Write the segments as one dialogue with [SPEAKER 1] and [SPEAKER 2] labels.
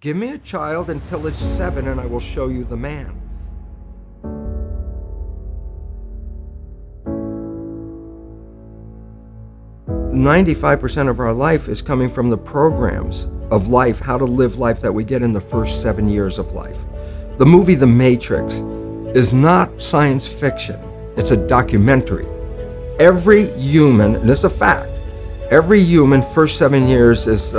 [SPEAKER 1] Give me a child until it's 7 and I will show you the man. "95% of our life is coming from the programs of life, how to live life that we get in the first 7 years of life." The movie The Matrix is not science fiction. It's a documentary. Every human, and it's a fact, every human first 7 years is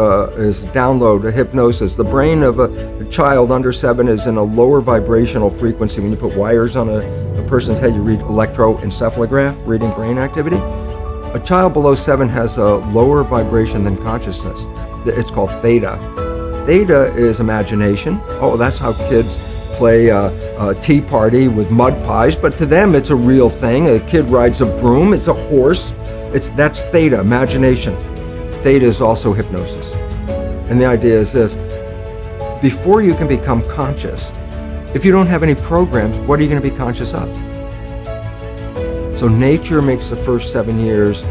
[SPEAKER 1] download a hypnosis. The brain of a child under 7 is in a lower vibrational frequency. When you put wires on a person's head, you read electroencephalograph, reading brain activity. A child below 7 has a lower vibration than consciousness. It's called theta. Theta is imagination. Oh, that's how kids play a tea party with mud pies, but to them it's a real thing. A kid rides a broom, it's a horse. That's theta, imagination. Theta is also hypnosis. And the idea is this: before you can become conscious, if you don't have any programs, what are you going to be conscious of? So nature makes the first 7 years.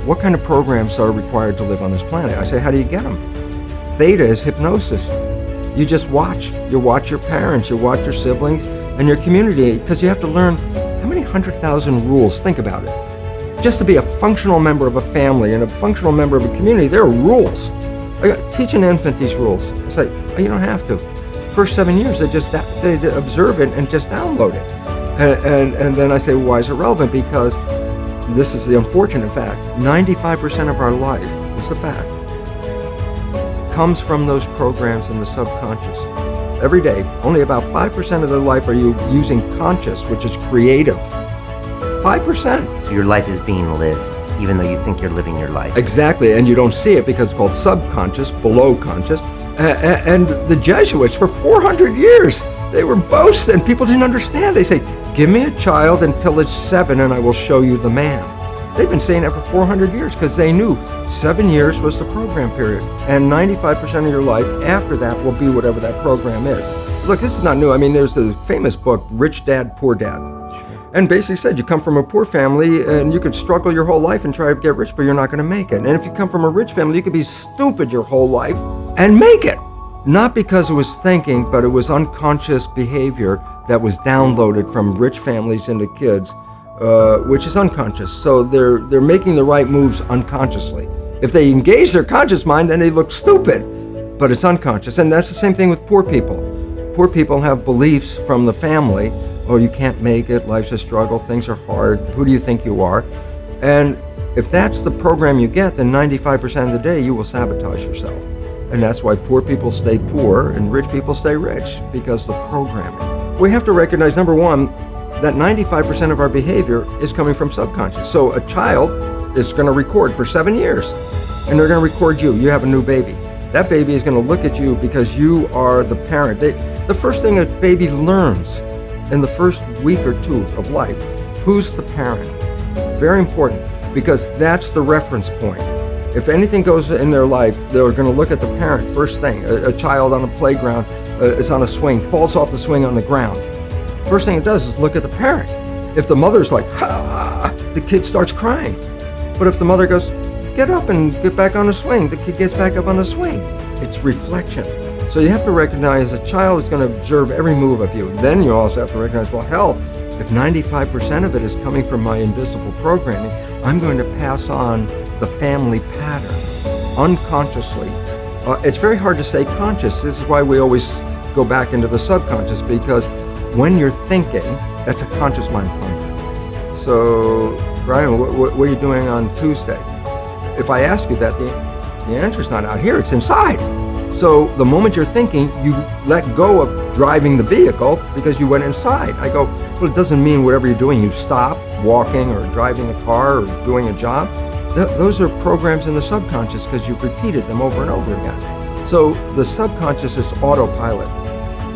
[SPEAKER 1] What kind of programs are required to live on this planet? I say, how do you get them? Theta is hypnosis. You just watch. You watch your parents, you watch your siblings, and your community, because you have to learn how many 100,000 rules. Think about it. Just to be a functional member of a family and a functional member of a community, there are rules. Teach an infant these rules. It's like, oh, you don't have to. First 7 years, they observe it and just download it. And then I say, well, why is it relevant? Because this is the unfortunate fact. 95% of our life, it's a fact, comes from those programs in the subconscious. Every day, only about 5% of their life are you using conscious, which is creative. 5%.
[SPEAKER 2] So your life is being lived, even though you think you're living your life.
[SPEAKER 1] Exactly, and you don't see it because it's called subconscious, below conscious. And the Jesuits, for 400 years, they were boasting. People didn't understand. They say, give me a child until it's 7 and I will show you the man. They've been saying that for 400 years because they knew 7 years was the program period. And 95% of your life after that will be whatever that program is. Look, this is not new. I mean, there's the famous book, Rich Dad, Poor Dad. And basically said you come from a poor family and you could struggle your whole life and try to get rich, but you're not going to make it. And if you come from a rich family, you could be stupid your whole life and make it. Not because it was thinking, but it was unconscious behavior that was downloaded from rich families into kids, which is unconscious. So they're making the right moves unconsciously. If they engage their conscious mind, then they look stupid, but it's unconscious. And that's the same thing with poor people. Poor people have beliefs from the family. Oh, you can't make it, life's a struggle, things are hard, who do you think you are? And if that's the program you get, then 95% of the day you will sabotage yourself. And that's why poor people stay poor and rich people stay rich, because the programming. We have to recognize, number one, that 95% of our behavior is coming from subconscious. So a child is going to record for 7 years, and they're going to record you. You have a new baby. That baby is going to look at you because you are the parent. The first thing a baby learns in the first week or two of life, who's the parent? Very important, because that's the reference point. If anything goes in their life, they're going to look at the parent first thing. A child on a playground is on a swing, falls off the swing on the ground. First thing it does is look at the parent. If the mother's like, ha, the kid starts crying. But if the mother goes, get up and get back on the swing, the kid gets back up on the swing. It's reflection. So you have to recognize a child is going to observe every move of you. Then you also have to recognize, well, hell, if 95% of it is coming from my invisible programming, I'm going to pass on the family pattern unconsciously. It's very hard to stay conscious. This is why we always go back into the subconscious, because when you're thinking, that's a conscious mind function. So, Brian, what are you doing on Tuesday? If I ask you that, the answer's not out here, it's inside. So the moment you're thinking, you let go of driving the vehicle because you went inside. I go, well, it doesn't mean whatever you're doing, you stop walking or driving a car or doing a job. Those are programs in the subconscious because you've repeated them over and over again. So the subconscious is autopilot.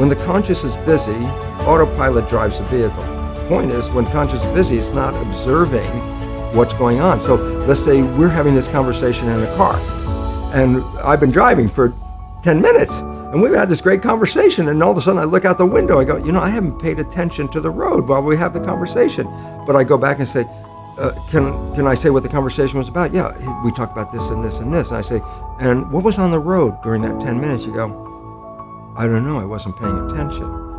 [SPEAKER 1] When the conscious is busy, autopilot drives the vehicle. The point is, when conscious is busy, it's not observing what's going on. So let's say we're having this conversation in a car, and I've been driving for 10 minutes, and we've had this great conversation, and all of a sudden I look out the window, I go, I haven't paid attention to the road while we have the conversation. But I go back and say, can I say what the conversation was about? Yeah, we talked about this and this and this. And I say, and what was on the road during that 10 minutes? You go, I don't know, I wasn't paying attention.